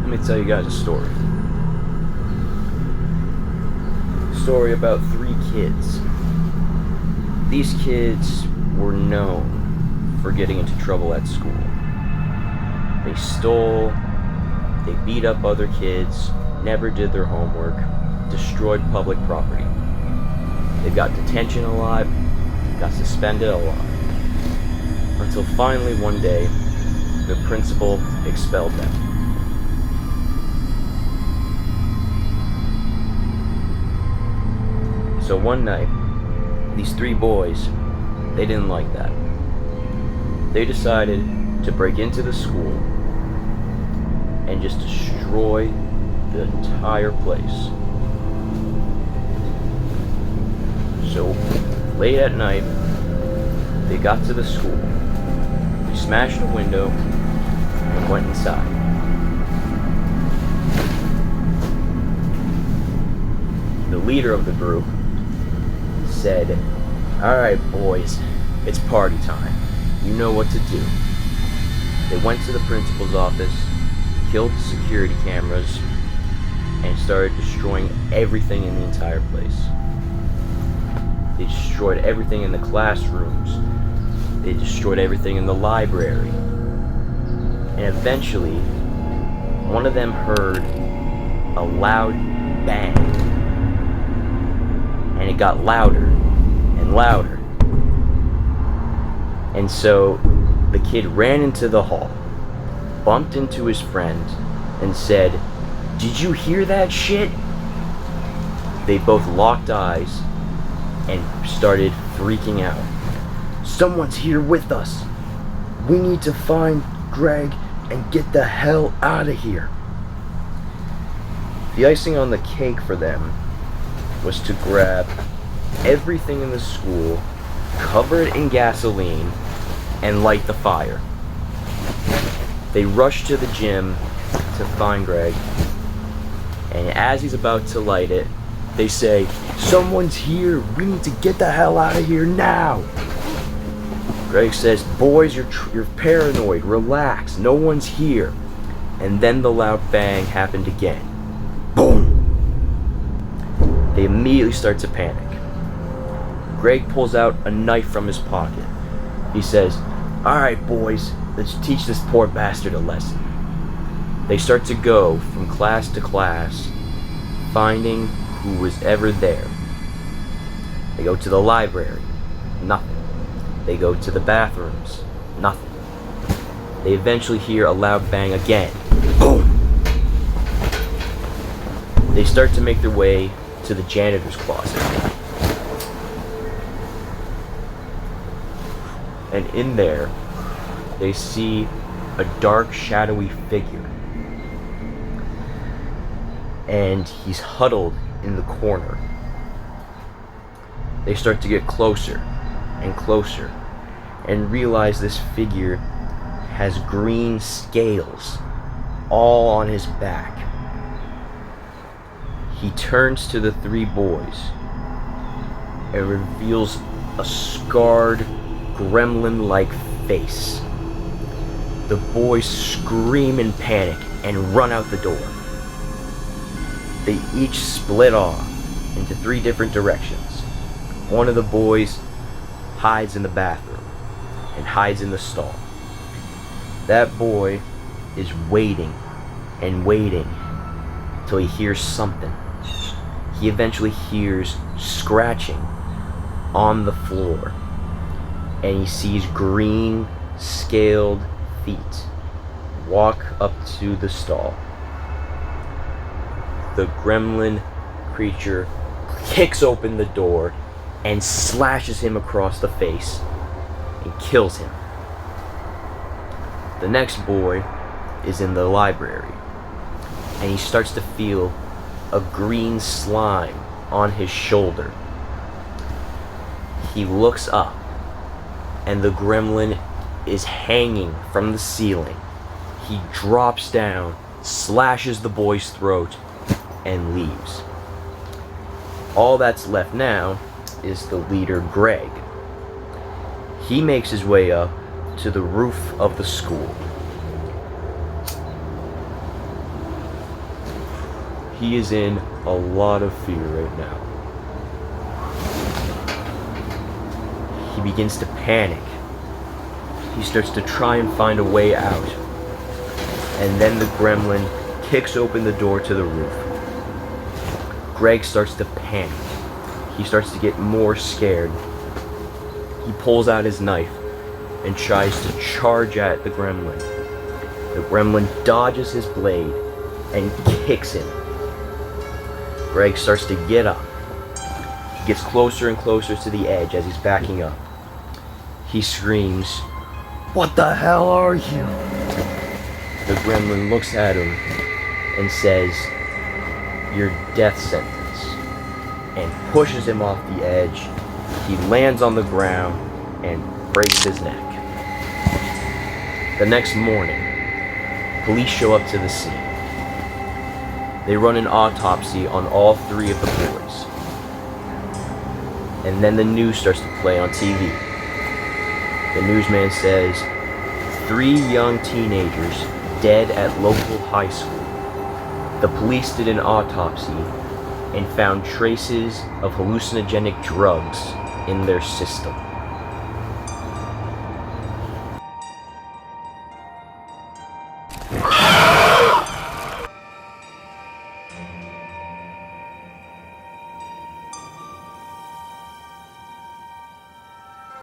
let me tell you guys a story. Story about 3 kids. These kids were known for getting into trouble at school. They stole, they beat up other kids, never did their homework, destroyed public property. They got detention a lot, got suspended a lot. Until finally one day, the principal expelled them. So one night, these 3 boys, they didn't like that. They decided to break into the school and just destroy the entire place. So late at night, they got to the school, they smashed a window, and went inside. The leader of the group said, "Alright boys, it's party time. You know what to do." They went to the principal's office, killed the security cameras, and started destroying everything in the entire place. They destroyed everything in the classrooms. They destroyed everything in the library. And eventually, one of them heard a loud bang. And it got louder and louder. And so the kid ran into the hall, bumped into his friend, and said, "Did you hear that shit?" They both locked eyes and started freaking out. "Someone's here with us. We need to find Greg and get the hell out of here." The icing on the cake for them was to grab everything in the school, cover it in gasoline, and light the fire. They rushed to the gym to find Greg, and as he's about to light it, they say, "Someone's here, we need to get the hell out of here now." Greg says, "Boys, you're paranoid, relax, no one's here." And then the loud bang happened again. Boom! They immediately start to panic. Greg pulls out a knife from his pocket. He says, "Alright boys, let's teach this poor bastard a lesson." They start to go from class to class, finding who was ever there. They go to the library, nothing. They go to the bathrooms, nothing. They eventually hear a loud bang again. Boom! They start to make their way to the janitor's closet. And in there, they see a dark, shadowy figure. And he's huddled in the corner. They start to get closer and closer and realize this figure has green scales all on his back. He turns to the 3 boys and reveals a scarred, gremlin-like face. The boys scream in panic and run out the door. They each split off into 3 different directions. One of the boys hides in the bathroom and hides in the stall. That boy is waiting and waiting till he hears something. He eventually hears scratching on the floor, and he sees green, scaled feet walk up to the stall. The gremlin creature kicks open the door and slashes him across the face and kills him. The next boy is in the library, and he starts to feel a green slime on his shoulder. He looks up, and the gremlin is hanging from the ceiling. He drops down, slashes the boy's throat, and leaves. All that's left now is the leader, Greg. He makes his way up to the roof of the school. He is in a lot of fear right now. He begins to panic. He starts to try and find a way out. And then the gremlin kicks open the door to the roof. Greg starts to panic. He starts to get more scared. He pulls out his knife and tries to charge at the gremlin. The gremlin dodges his blade and kicks him. Greg starts to get up. He gets closer and closer to the edge as he's backing up. He screams, "What the hell are you?" The gremlin looks at him and says, "Your death sentence," and pushes him off the edge. He lands on the ground and breaks his neck. The next morning, police show up to the scene. They run an autopsy on all three of the boys. And then the news starts to play on TV. The newsman says, 3 young teenagers dead at local high school. The police did an autopsy and found traces of hallucinogenic drugs in their system.